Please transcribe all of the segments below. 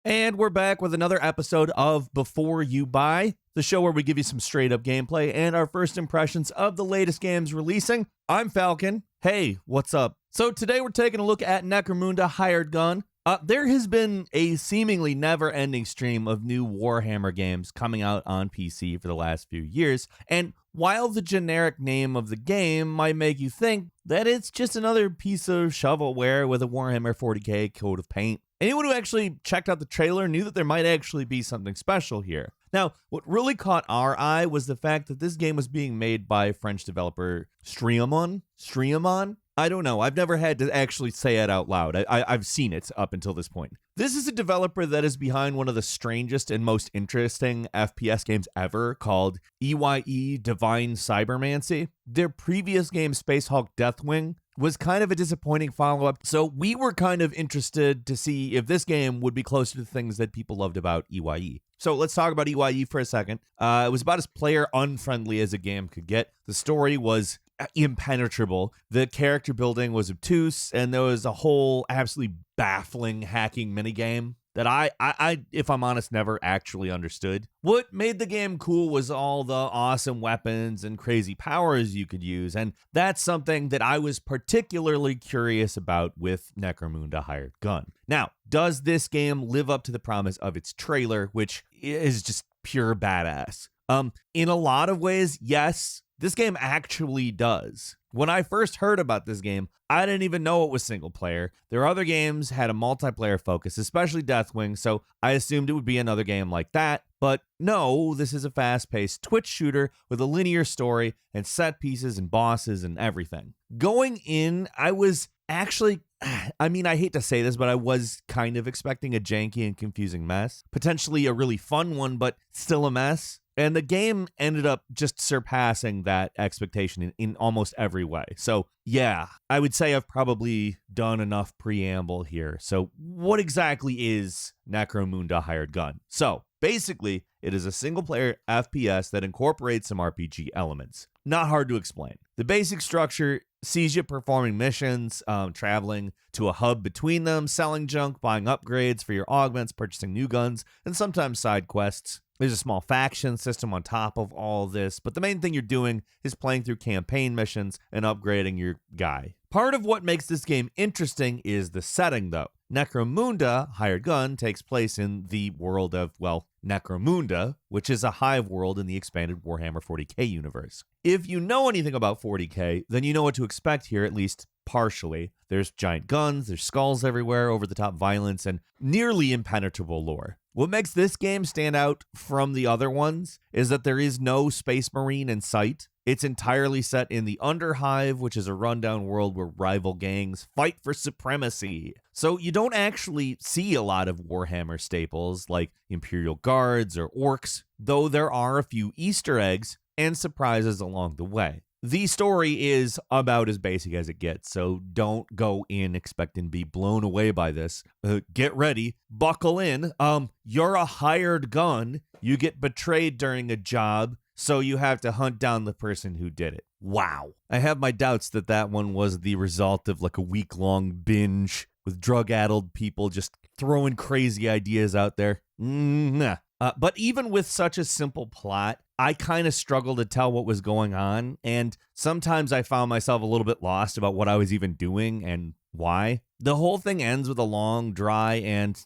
And we're back with another episode of Before You Buy, the show where we give you some straight up gameplay and our first impressions of the latest games releasing. I'm Falcon. Hey, what's up? So today we're taking a look at Necromunda Hired Gun. There has been a seemingly never-ending stream of new Warhammer games coming out on PC for the last few years, and while the generic name of the game might make you think that it's just another piece of shovelware with a Warhammer 40k coat of paint, anyone who actually checked out the trailer knew that there might actually be something special here. Now, what really caught our eye was the fact that this game was being made by French developer Streamon? I don't know. I've never had to actually say it out loud. I've seen it up until this point. This is a developer that is behind one of the strangest and most interesting FPS games ever called EYE Divine Cybermancy. Their previous game, Spacehawk Deathwing, was kind of a disappointing follow-up, so we were kind of interested to see if this game would be close to the things that people loved about EYE. So let's talk about EYE for a second. It was about as player-unfriendly as a game could get. The story was impenetrable. The character building was obtuse, and there was a whole absolutely baffling hacking minigame that I, if I'm honest, never actually understood. What made the game cool was all the awesome weapons and crazy powers you could use, and that's something that I was particularly curious about with Necromunda Hired Gun. Now, does this game live up to the promise of its trailer, which is just pure badass? In a lot of ways, yes. This game actually does. When I first heard about this game, I didn't even know it was single player. Their other games had a multiplayer focus, especially Deathwing, so I assumed it would be another game like that. But no, this is a fast-paced Twitch shooter with a linear story and set pieces and bosses and everything. Going in, I was actually, I hate to say this, but I was kind of expecting a janky and confusing mess. Potentially a really fun one, but still a mess. And the game ended up just surpassing that expectation in almost every way. So yeah, I would say I've probably done enough preamble here. So what exactly is Necromunda Hired Gun? So basically, it is a single-player FPS that incorporates some RPG elements. Not hard to explain. The basic structure sees you performing missions, traveling to a hub between them, selling junk, buying upgrades for your augments, purchasing new guns, and sometimes side quests. There's a small faction system on top of all this, but the main thing you're doing is playing through campaign missions and upgrading your guy. Part of what makes this game interesting is the setting, though. Necromunda Hired Gun takes place in the world of, well, Necromunda, which is a hive world in the expanded Warhammer 40k universe. If you know anything about 40k, then you know what to expect here, at least partially. There's giant guns, there's skulls everywhere, over-the-top violence, and nearly impenetrable lore. What makes this game stand out from the other ones is that there is no Space Marine in sight. It's entirely set in the Underhive, which is a rundown world where rival gangs fight for supremacy. So you don't actually see a lot of Warhammer staples like Imperial Guards or Orcs, though there are a few Easter eggs and surprises along the way. The story is about as basic as it gets, so don't go in expecting to be blown away by this. Get ready, buckle in. You're a hired gun. You get betrayed during a job, so you have to hunt down the person who did it. Wow. I have my doubts that that one was the result of like a week-long binge with drug-addled people just throwing crazy ideas out there. Nah. But even with such a simple plot, I kind of struggled to tell what was going on, and sometimes I found myself a little bit lost about what I was even doing and why. The whole thing ends with a long, dry, and,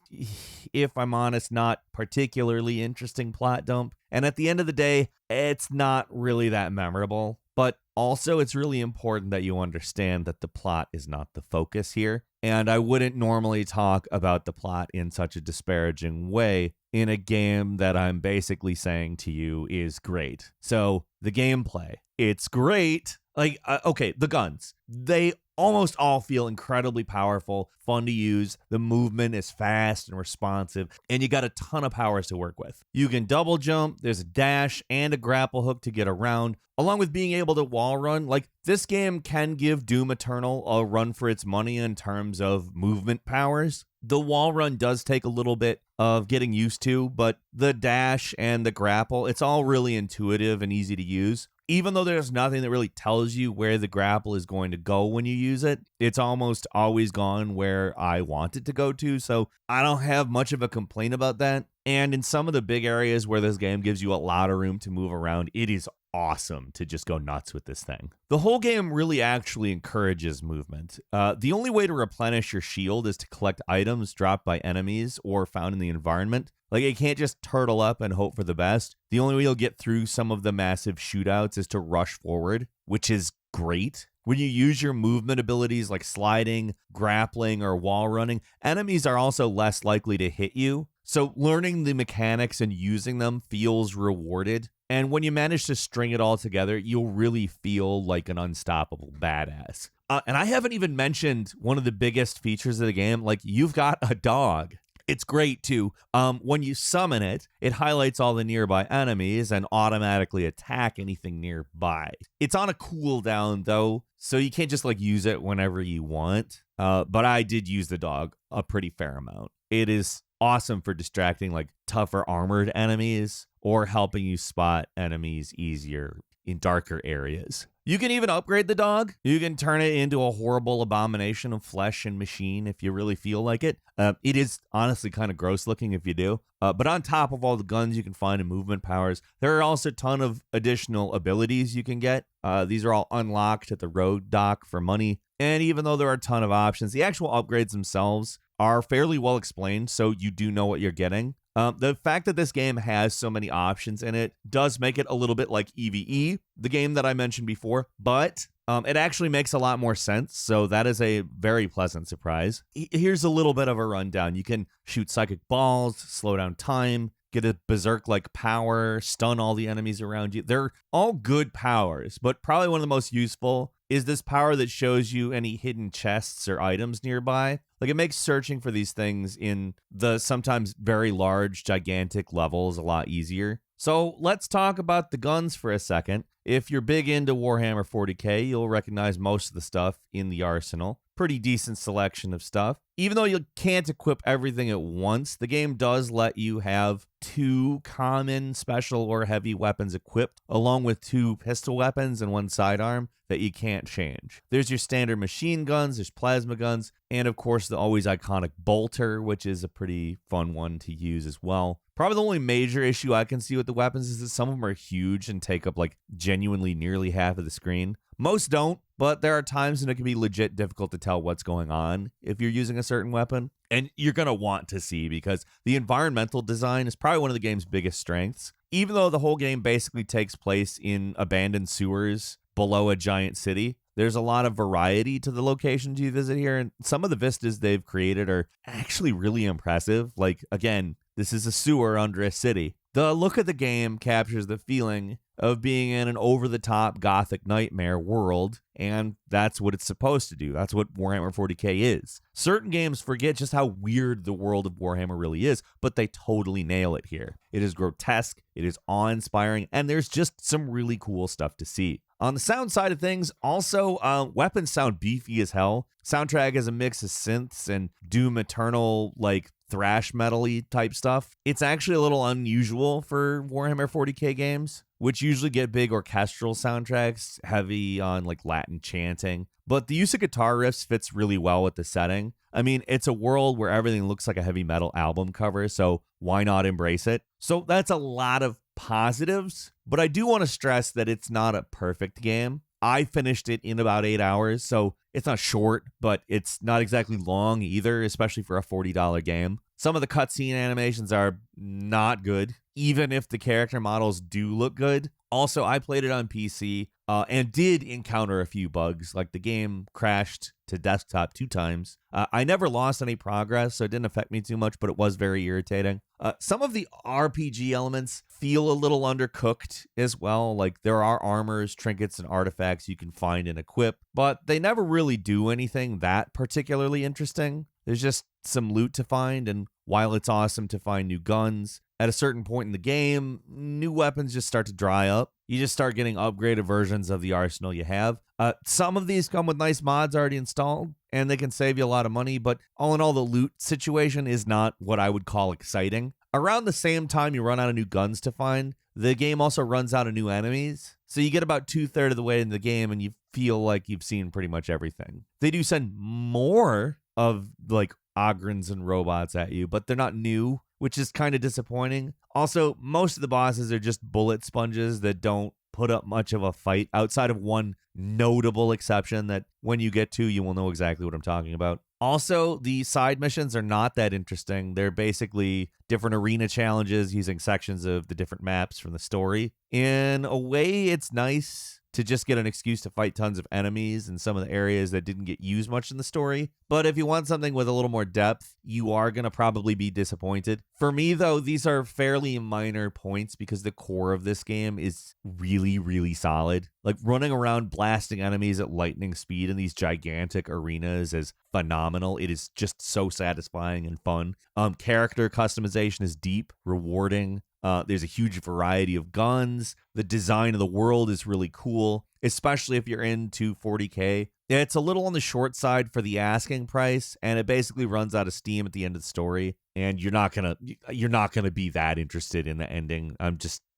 if I'm honest, not particularly interesting plot dump. And at the end of the day, it's not really that memorable. But also, it's really important that you understand that the plot is not the focus here. And I wouldn't normally talk about the plot in such a disparaging way in a game that I'm basically saying to you is great. So, the gameplay, it's great. Okay, the guns. They almost all feel incredibly powerful, fun to use. The movement is fast and responsive, and you got a ton of powers to work with. You can double jump, there's a dash, and a grapple hook to get around, along with being able to wall run. Like, this game can give Doom Eternal a run for its money in terms of movement powers. The wall run does take a little bit of getting used to, but the dash and the grapple, it's all really intuitive and easy to use. even though there's nothing that really tells you where the grapple is going to go when you use it, it's almost always gone where I want it to go to. So I don't have much of a complaint about that. And in some of the big areas where this game gives you a lot of room to move around, it is awesome to just go nuts with this thing. The whole game really actually encourages movement. The only way to replenish your shield is to collect items dropped by enemies or found in the environment. Like, it can't just turtle up and hope for the best. The only way you'll get through some of the massive shootouts is to rush forward, which is great. When you use your movement abilities like sliding, grappling, or wall running, enemies are also less likely to hit you. So learning the mechanics and using them feels rewarded. And when you manage to string it all together, you'll really feel like an unstoppable badass. And I haven't even mentioned one of the biggest features of the game. Like, you've got a dog. It's great too. When you summon it, it highlights all the nearby enemies and automatically attack anything nearby. It's on a cooldown though, so you can't just like use it whenever you want. But I did use the dog a pretty fair amount. It is awesome for distracting like tougher armored enemies or helping you spot enemies easier in darker areas. You can even upgrade the dog. You can turn it into a horrible abomination of flesh and machine if you really feel like it. It is honestly kind of gross looking if you do. But on top of all the guns you can find and movement powers, there are also a ton of additional abilities you can get. These are all unlocked at the road dock for money. And even though there are a ton of options, the actual upgrades themselves are fairly well explained, so you do know what you're getting. The fact that this game has so many options in it does make it a little bit like EVE, the game that I mentioned before, but it actually makes a lot more sense, so that is a very pleasant surprise. Here's a little bit of a rundown. You can shoot psychic balls, slow down time, get a berserk-like power, stun all the enemies around you. They're all good powers, but probably one of the most useful is this power that shows you any hidden chests or items nearby. Like, it makes searching for these things in the sometimes very large, gigantic levels a lot easier. So let's talk about the guns for a second. If you're big into Warhammer 40k, you'll recognize most of the stuff in the arsenal. Pretty decent selection of stuff. Even though you can't equip everything at once, the game does let you have 2 common, special, or heavy weapons equipped, along with 2 pistol weapons and 1 sidearm that you can't change. There's your standard machine guns, there's plasma guns, and of course the always iconic bolter, which is a pretty fun one to use as well. Probably the only major issue I can see with the weapons is that some of them are huge and take up like genuinely nearly half of the screen. Most don't, but there are times when it can be legit difficult to tell what's going on if you're using a certain weapon. And you're going to want to see, because the environmental design is probably one of the game's biggest strengths. Even though the whole game basically takes place in abandoned sewers below a giant city, there's a lot of variety to the locations you visit here, and some of the vistas they've created are actually really impressive. Like, again, this is a sewer under a city. The look of the game captures the feeling of being in an over-the-top gothic nightmare world, and that's what it's supposed to do. That's what Warhammer 40k is. Certain games forget just how weird the world of Warhammer really is, but they totally nail it here. It is grotesque, it is awe-inspiring, and there's just some really cool stuff to see. On the sound side of things, also, weapons sound beefy as hell. Soundtrack is a mix of synths and Doom Eternal, like, thrash metal-y type stuff. It's actually a little unusual for Warhammer 40k games, which usually get big orchestral soundtracks, heavy on like Latin chanting. But the use of guitar riffs fits really well with the setting. I mean, it's a world where everything looks like a heavy metal album cover, so why not embrace it? So that's a lot of positives, but I do want to stress that it's not a perfect game. I finished it in about 8 hours, so it's not short, but it's not exactly long either, especially for a $40 game. Some of the cutscene animations are not good, even if the character models do look good. Also, I played it on PC and did encounter a few bugs, like the game crashed to desktop 2 times. I never lost any progress, so it didn't affect me too much, but it was very irritating. Some of the RPG elements feel a little undercooked as well. Like, there are armors, trinkets, and artifacts you can find and equip, but they never really do anything that particularly interesting. There's just some loot to find, and while it's awesome to find new guns, at a certain point in the game, new weapons just start to dry up. You just start getting upgraded versions of the arsenal you have. Some of these come with nice mods already installed, and they can save you a lot of money, but all in all, the loot situation is not what I would call exciting. Around the same time you run out of new guns to find, the game also runs out of new enemies. So you get about 2/3 of the way in the game and you feel like you've seen pretty much everything. They do send more of like Ogrins and robots at you, but they're not new, which is kind of disappointing. Also, most of the bosses are just bullet sponges that don't put up much of a fight outside of one notable exception that when you get to, you will know exactly what I'm talking about. Also, the side missions are not that interesting. They're basically different arena challenges using sections of the different maps from the story. In a way, it's nice to just get an excuse to fight tons of enemies in some of the areas that didn't get used much in the story. But if you want something with a little more depth, you are going to probably be disappointed. For me, though, these are fairly minor points because the core of this game is really, really solid. Like running around blasting enemies at lightning speed in these gigantic arenas is phenomenal. It is just so satisfying and fun. Character customization is deep, rewarding. There's a huge variety of guns. The design of the world is really cool, especially if you're into 40K. It's a little on the short side for the asking price, and it basically runs out of steam at the end of the story. And you're not gonna be that interested in the ending.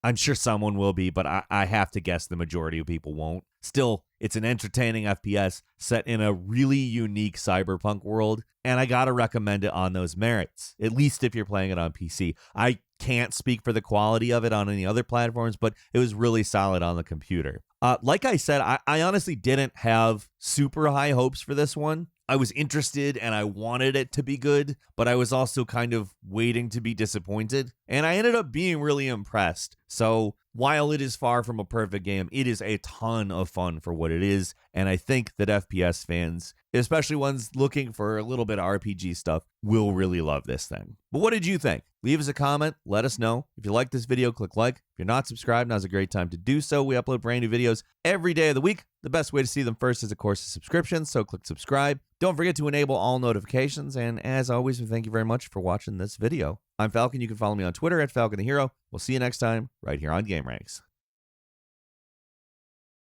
I'm sure someone will be, but I have to guess the majority of people won't. Still, it's an entertaining FPS set in a really unique cyberpunk world, and I gotta recommend it on those merits, at least if you're playing it on PC. I can't speak for the quality of it on any other platforms, but it was really solid on the computer. Like I said, I honestly didn't have super high hopes for this one. I was interested and I wanted it to be good, but I was also kind of waiting to be disappointed. And I ended up being really impressed. So while it is far from a perfect game, it is a ton of fun for what it is. And I think that FPS fans, especially ones looking for a little bit of RPG stuff, will really love this thing. But what did you think? Leave us a comment. Let us know. If you like this video, click like. If you're not subscribed, now's a great time to do so. We upload brand new videos every day of the week. The best way to see them first is, of course, a subscription, so click subscribe. Don't forget to enable all notifications, and as always, thank you very much for watching this video. I'm Falcon. You can follow me on Twitter at Falcon the Hero. We'll see you next time right here on Gameranx.